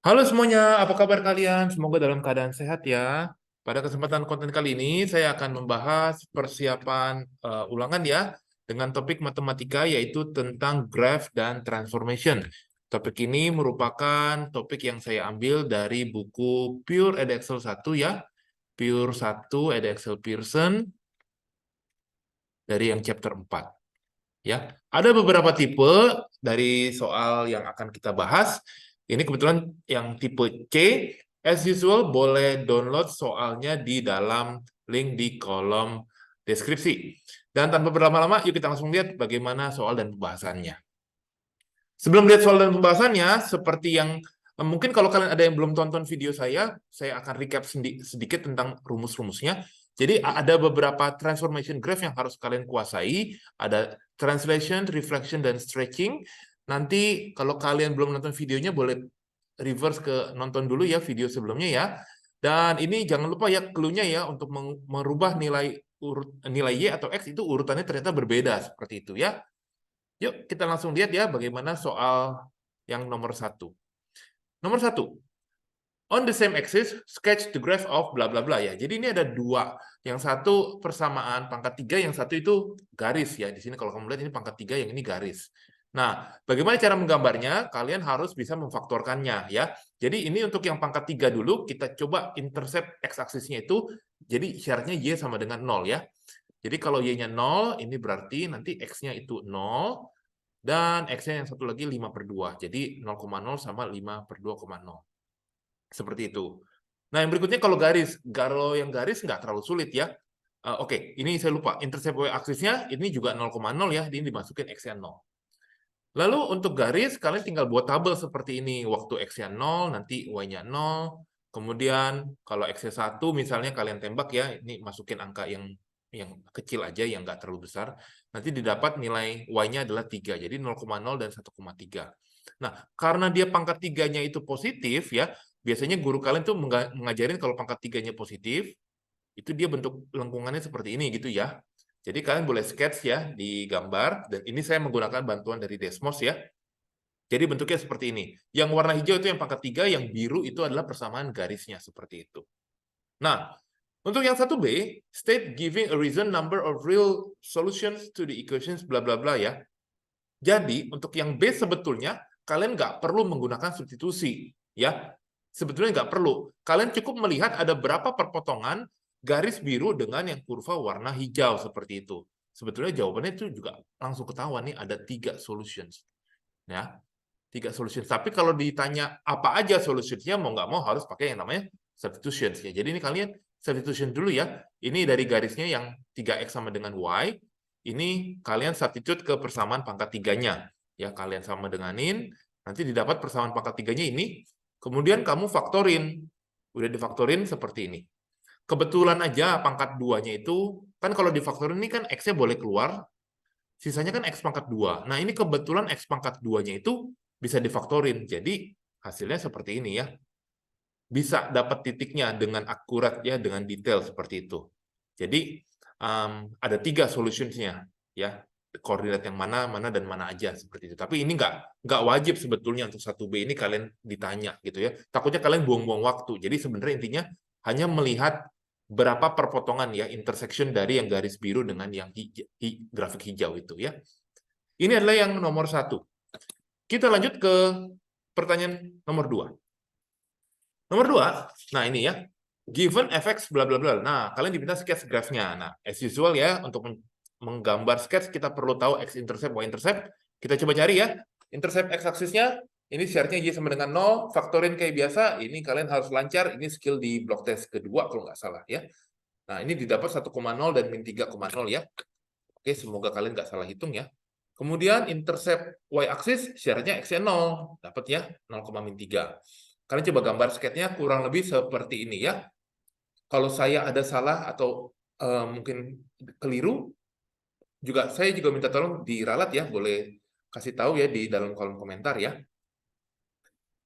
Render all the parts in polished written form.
Halo semuanya, apa kabar kalian? Semoga dalam keadaan sehat ya. Pada kesempatan konten kali ini, saya akan membahas persiapan ulangan ya, dengan topik matematika yaitu tentang graph dan transformation. Topik ini merupakan topik yang saya ambil dari buku Pure Edexcel 1 ya, Pure 1 Edexcel Pearson, dari yang chapter 4. Ya, ada beberapa tipe dari soal yang akan kita bahas. Ini kebetulan yang tipe C. As usual, boleh download soalnya di dalam link di kolom deskripsi. Dan tanpa berlama-lama, yuk kita langsung lihat bagaimana soal dan pembahasannya. Sebelum lihat soal dan pembahasannya, seperti yang mungkin kalau kalian ada yang belum tonton video saya akan recap sedikit tentang rumus-rumusnya. Jadi ada beberapa transformation graph yang harus kalian kuasai. Ada translation, reflection, dan stretching. Nanti kalau kalian belum nonton videonya, boleh reverse ke nonton dulu ya video sebelumnya ya. Dan ini jangan lupa ya clue-nya ya untuk merubah nilai Y atau X itu urutannya ternyata berbeda seperti itu ya. Yuk kita langsung lihat ya bagaimana soal yang nomor 1. Nomor 1. On the same axis, sketch the graph of bla bla bla ya. Jadi ini ada dua. Yang satu persamaan pangkat 3, yang satu itu garis ya. Di sini kalau kamu lihat ini pangkat 3, yang ini garis. Nah, bagaimana cara menggambarnya? Kalian harus bisa memfaktorkannya ya. Jadi ini untuk yang pangkat 3 dulu, kita coba intercept x-aksisnya itu. Jadi syaratnya Y sama dengan 0 ya. Jadi kalau Y-nya 0, ini berarti nanti X-nya itu 0, dan X-nya yang satu lagi 5/2. Jadi 0,0 sama 5/2,0. Seperti itu. Nah, yang berikutnya kalau yang garis nggak terlalu sulit ya. Oke, ini saya lupa. Intercept y-aksisnya ini juga 0,0 ya, ini dimasukin X-nya 0. Lalu untuk garis, kalian tinggal buat tabel seperti ini. Waktu X-nya 0, nanti Y-nya 0. Kemudian kalau X-nya 1, misalnya kalian tembak ya, ini masukin angka yang kecil aja, yang nggak terlalu besar. Nanti didapat nilai Y-nya adalah 3, jadi 0,0 dan 1,3. Nah, karena dia pangkat 3-nya itu positif ya, biasanya guru kalian tuh mengajarin kalau pangkat 3-nya positif, itu dia bentuk lengkungannya seperti ini gitu ya. Jadi kalian boleh sketch ya di gambar, dan ini saya menggunakan bantuan dari Desmos ya. Jadi bentuknya seperti ini. Yang warna hijau itu yang pangkat 3, yang biru itu adalah persamaan garisnya seperti itu. Nah, untuk yang 1B, state giving a reason number of real solutions to the equations bla bla bla ya. Jadi untuk yang B sebetulnya kalian nggak perlu menggunakan substitusi ya. Sebetulnya nggak perlu. Kalian cukup melihat ada berapa perpotongan garis biru dengan yang kurva warna hijau seperti itu. Sebetulnya jawabannya itu juga langsung ketahuan nih, ada 3 solutions. Ya, 3 solutions. Tapi kalau ditanya apa aja solusionsnya, mau nggak mau harus pakai yang namanya substitutions ya. Jadi ini kalian substitution dulu ya. Ini dari garisnya yang 3x sama dengan y. Ini kalian substitute ke persamaan pangkat 3-nya. Ya, kalian sama denganin, nanti didapat persamaan pangkat 3-nya ini. Kemudian kamu faktorin. Udah difaktorin seperti ini. Kebetulan aja pangkat 2-nya itu, kan kalau difaktorin ini kan x-nya boleh keluar, sisanya kan x pangkat 2. Nah, ini kebetulan x pangkat 2-nya itu bisa difaktorin. Jadi, hasilnya seperti ini ya. Bisa dapat titiknya dengan akurat ya, dengan detail seperti itu. Jadi, ada 3 solutions-nya ya. Koordinat yang mana, dan mana aja seperti itu. Tapi ini nggak wajib sebetulnya untuk 1B ini kalian ditanya gitu ya. Takutnya kalian buang-buang waktu. Jadi sebenarnya intinya hanya melihat berapa perpotongan ya, intersection dari yang garis biru dengan yang grafik hijau itu ya. Ini adalah yang nomor 1. Kita lanjut ke pertanyaan nomor 2. Nomor 2, nah ini ya. Given fx bla bla bla. Nah, kalian diminta sketch grafnya. Nah, as usual ya, untuk menggambar sketch kita perlu tahu x-intercept, y-intercept. Kita coba cari ya. Intercept x-aksisnya, ini syaratnya y sama dengan 0, faktorin kayak biasa. Ini kalian harus lancar, ini skill di blok test kedua kalau nggak salah ya. Nah, ini didapat 1,0 dan min 3,0 ya. Oke, semoga kalian nggak salah hitung ya. Kemudian intercept y-aksis, syaratnya x-nya 0. Dapat ya, 0,-3. Kalian coba gambar sketnya kurang lebih seperti ini ya. Kalau saya ada salah atau mungkin keliru, saya juga minta tolong diralat ya. Boleh kasih tahu ya di dalam kolom komentar ya.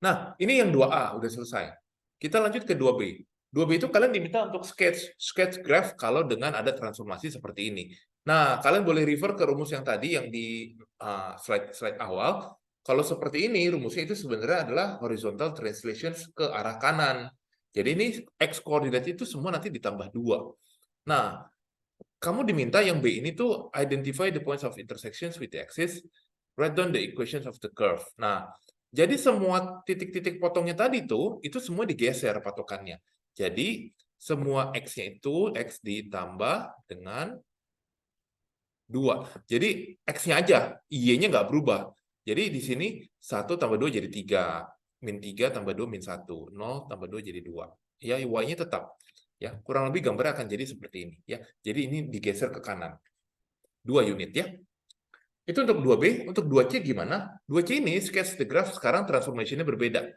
Nah, ini yang 2A, udah selesai. Kita lanjut ke 2B. 2B itu kalian diminta untuk sketch graph kalau dengan ada transformasi seperti ini. Nah, kalian boleh refer ke rumus yang tadi yang di slide awal. kalau seperti ini, rumusnya itu sebenarnya adalah horizontal translation ke arah kanan. Jadi ini X koordinat itu semua nanti ditambah 2. Nah, kamu diminta yang B ini tuh identify the points of intersections with the axis, write down the equations of the curve. Nah, jadi semua titik-titik potongnya tadi tuh, itu semua digeser patokannya. Jadi, semua X-nya itu X ditambah dengan 2. Jadi X-nya aja, Y-nya nggak berubah. Jadi di sini 1 tambah 2 jadi 3. Min 3 tambah 2 min 1. 0 tambah 2 jadi 2. Ya, Y-nya tetap. Ya, kurang lebih gambarnya akan jadi seperti ini. Ya, jadi ini digeser ke kanan. 2 unit ya. Itu untuk 2B. Untuk 2C gimana? 2C ini sketch the graph sekarang transformation-nya berbeda.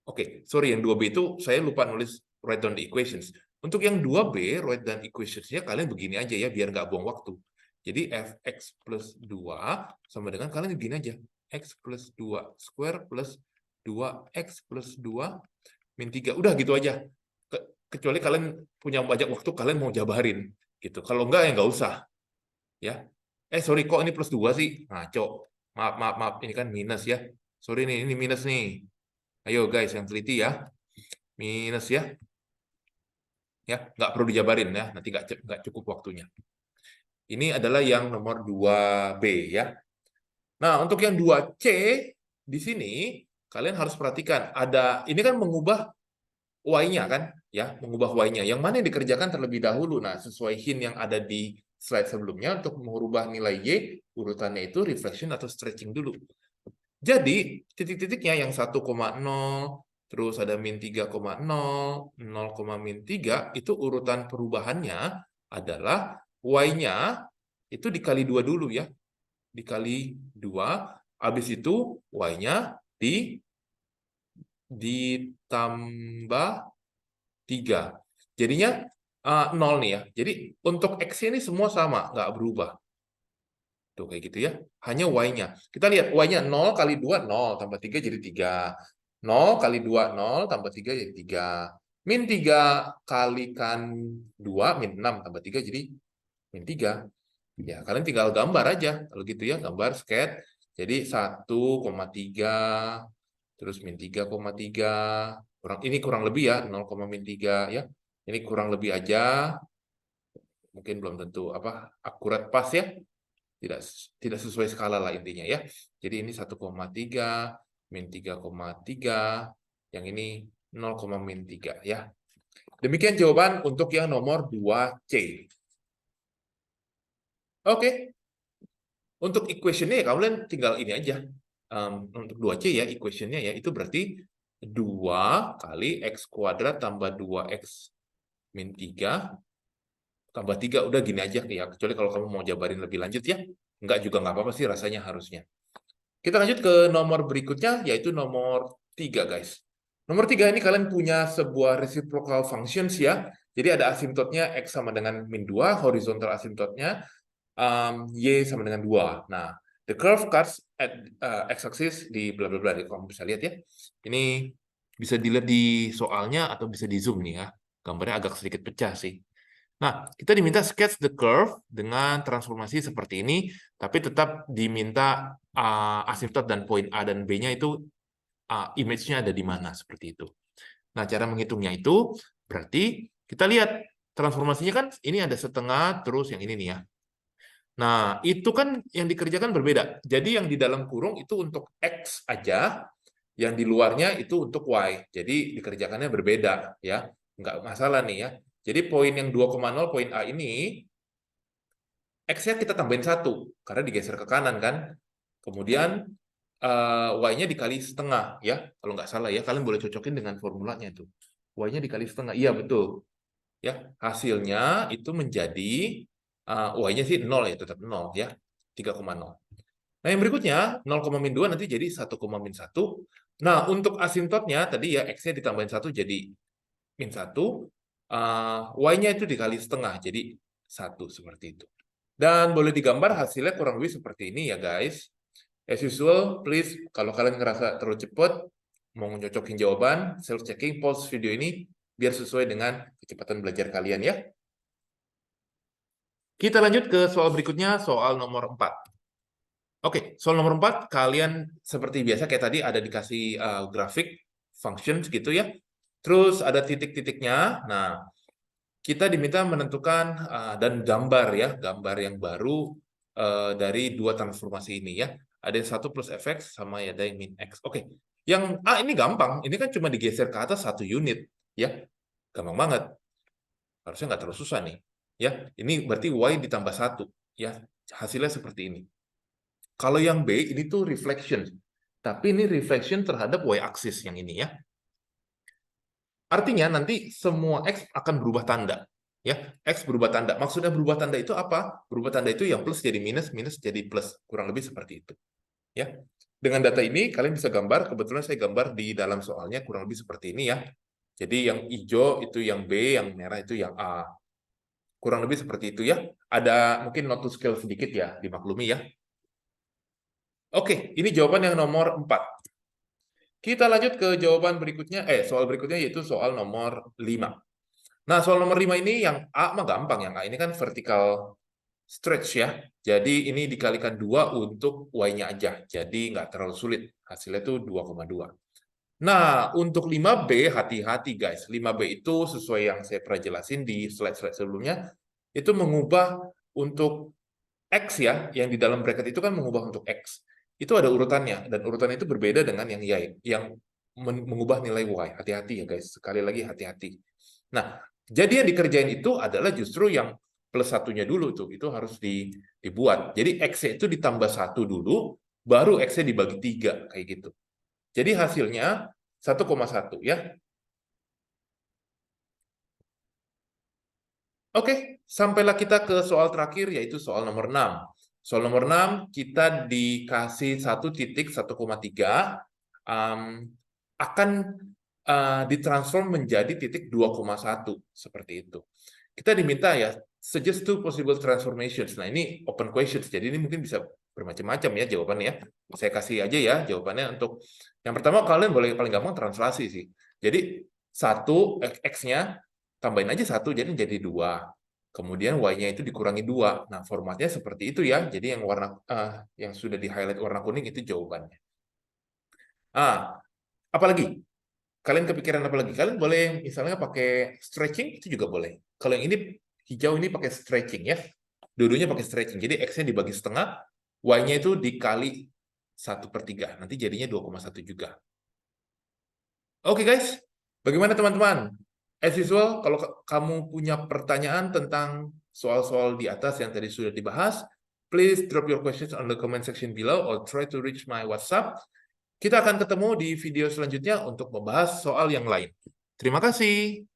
Oke, sorry, yang 2B itu saya lupa nulis write down the equations. Untuk yang 2B, write down equations-nya kalian begini aja ya, biar nggak buang waktu. Jadi fx plus 2 sama dengan kalian begini aja. X plus 2 square plus 2x plus 2 min 3. Udah gitu aja. Kecuali kalian punya banyak waktu, kalian mau jabarin. Gitu. Kalau enggak, ya nggak usah. Ya. Sorry, kok ini plus 2 sih? Ngaco. Maaf. Ini kan minus ya. Sorry nih, ini minus nih. Ayo guys, yang teliti ya. Minus ya. Ya, nggak perlu dijabarin ya. Nanti nggak cukup waktunya. Ini adalah yang nomor 2B ya. Nah, untuk yang 2C di sini kalian harus perhatikan ada ini kan mengubah Y-nya kan ya, mengubah Y-nya. Yang mana yang dikerjakan terlebih dahulu. Nah, sesuai hint yang ada di slide sebelumnya untuk mengubah nilai Y, urutannya itu reflection atau stretching dulu. Jadi, titik-titiknya yang 1,0 terus ada min 3,0, 0, min 3 itu urutan perubahannya adalah Y-nya itu dikali 2 dulu ya. Dikali 2, habis itu Y-nya ditambah 3. Jadinya 0 nih ya. Jadi untuk X ini semua sama, nggak berubah. Tuh kayak gitu ya. Hanya Y-nya. Kita lihat Y-nya 0 kali 2, 0. Tambah 3 jadi 3. 0 kali 2, 0. Tambah 3 jadi 3. Min 3 kalikan 2, min 6. Tambah 3 jadi min 3. Ya, kalian tinggal gambar aja. Kalau gitu ya, gambar sketch. Jadi 1,3 terus min 3,3. Ini kurang lebih ya, 0, min 3 ya. Ini kurang lebih aja. Mungkin belum tentu akurat pas ya. Tidak sesuai skala lah intinya ya. Jadi ini 1,3 min 3,3. Yang ini 0, min 3 ya. Demikian jawaban untuk yang nomor 2C. Oke. Untuk equation-nya ya kalian tinggal ini aja. Untuk 2C ya, equation-nya ya, itu berarti 2 kali X kuadrat tambah 2X min 3 tambah 3. Udah gini aja ya, kecuali kalau kamu mau jabarin lebih lanjut ya. Enggak juga nggak apa-apa sih rasanya harusnya. Kita lanjut ke nomor berikutnya, yaitu nomor 3, guys. Nomor 3 ini kalian punya sebuah reciprocal functions ya. Jadi ada asimptotnya X sama dengan min 2, horizontal asimptotnya Y sama dengan 2. Nah, the curve cuts at x-axis di bla bla bla. Kamu bisa lihat ya. Ini bisa dilihat di soalnya atau bisa di zoom nih ya. Gambarnya agak sedikit pecah sih. Nah, kita diminta sketch the curve dengan transformasi seperti ini, tapi tetap diminta asimptot dan poin A dan B-nya itu image-nya ada di mana, seperti itu. Nah, cara menghitungnya itu berarti kita lihat transformasinya kan ini ada setengah, terus yang ini nih ya. Nah, itu kan yang dikerjakan berbeda. Jadi yang di dalam kurung itu untuk X aja, yang di luarnya itu untuk Y. Jadi dikerjakannya berbeda ya. Nggak masalah nih ya. Jadi poin yang 2,0 poin A ini X-nya kita tambahin 1 karena digeser ke kanan kan. Kemudian Y-nya dikali setengah ya. Kalau nggak salah ya, kalian boleh cocokin dengan formulanya itu. Y-nya dikali setengah. Iya, betul. Ya, hasilnya itu menjadi Y-nya sih 0 ya, tetap 0 ya. 3,0. Nah, yang berikutnya 0, min 2 nanti jadi 1, min 1. Nah, untuk asimptotnya tadi ya X-nya ditambahin 1 jadi min 1. Y-nya itu dikali setengah jadi 1 seperti itu. Dan boleh digambar hasilnya kurang lebih seperti ini ya guys. As usual, please kalau kalian ngerasa terlalu cepat, mau nyocokin jawaban, self-checking, pause video ini biar sesuai dengan kecepatan belajar kalian ya. Kita lanjut ke soal berikutnya, soal nomor 4. Oke, soal nomor 4, kalian seperti biasa kayak tadi ada dikasih grafik, functions gitu ya. Terus ada titik-titiknya. Nah, kita diminta menentukan dan gambar ya, gambar yang baru dari dua transformasi ini ya. Ada yang 1 plus fx sama ada yang min x. Oke, yang ini gampang. Ini kan cuma digeser ke atas 1 unit ya. Gampang banget. Harusnya nggak terlalu susah nih. Ya, ini berarti y ditambah 1 ya. Hasilnya seperti ini. Kalau yang B ini tuh reflection. Tapi ini reflection terhadap y-axis yang ini ya. Artinya nanti semua X akan berubah tanda. Ya, X berubah tanda. Maksudnya berubah tanda itu apa? Berubah tanda itu yang plus jadi minus, minus jadi plus. Kurang lebih seperti itu. Ya. Dengan data ini kalian bisa gambar, kebetulan saya gambar di dalam soalnya kurang lebih seperti ini ya. Jadi yang hijau itu yang B, yang merah itu yang A. Kurang lebih seperti itu ya. Ada mungkin not to scale sedikit ya, dimaklumi ya. Oke, ini jawaban yang nomor 4. Kita lanjut ke jawaban berikutnya, soal berikutnya yaitu soal nomor 5. Nah, soal nomor 5 ini yang A mah gampang, yang A ini kan vertical stretch ya. Jadi ini dikalikan 2 untuk Y-nya aja. Jadi nggak terlalu sulit. Hasilnya itu 2,2. Nah, untuk 5B, hati-hati guys. 5B itu sesuai yang saya pernah jelasin di slide-slide sebelumnya, itu mengubah untuk X ya, yang di dalam bracket itu kan mengubah untuk X. Itu ada urutannya, dan urutan itu berbeda dengan yang Y, yang mengubah nilai Y. Hati-hati ya guys, sekali lagi hati-hati. Nah, jadi yang dikerjain itu adalah justru yang plus satunya dulu tuh, itu harus dibuat. Jadi X-nya itu ditambah 1 dulu, baru X-nya dibagi 3, kayak gitu. Jadi hasilnya 1,1 ya. Oke, sampailah kita ke soal terakhir, yaitu soal nomor 6. Soal nomor 6, kita dikasih 1,1,3, akan ditransform menjadi titik 2,1, seperti itu. Kita diminta ya, suggest two possible transformations. Nah, ini open questions, jadi ini mungkin bisa bermacam-macam ya jawabannya ya. Saya kasih aja ya jawabannya untuk, yang pertama kalian boleh paling gampang translasi sih. Jadi, 1, X-nya, tambahin aja 1, jadi 2. Kemudian Y-nya itu dikurangi 2. Nah, formatnya seperti itu ya. Jadi yang warna yang sudah di-highlight warna kuning itu jawabannya. Apalagi? Kalian kepikiran apa lagi? Kalian boleh misalnya pakai stretching, itu juga boleh. Kalau yang ini hijau ini pakai stretching ya. Dua-duanya pakai stretching. Jadi X-nya dibagi setengah, Y-nya itu dikali 1/3. Nanti jadinya 2,1 juga. Oke guys, bagaimana teman-teman? As usual, kalau kamu punya pertanyaan tentang soal-soal di atas yang tadi sudah dibahas, please drop your questions on the comment section below or try to reach my WhatsApp. Kita akan ketemu di video selanjutnya untuk membahas soal yang lain. Terima kasih.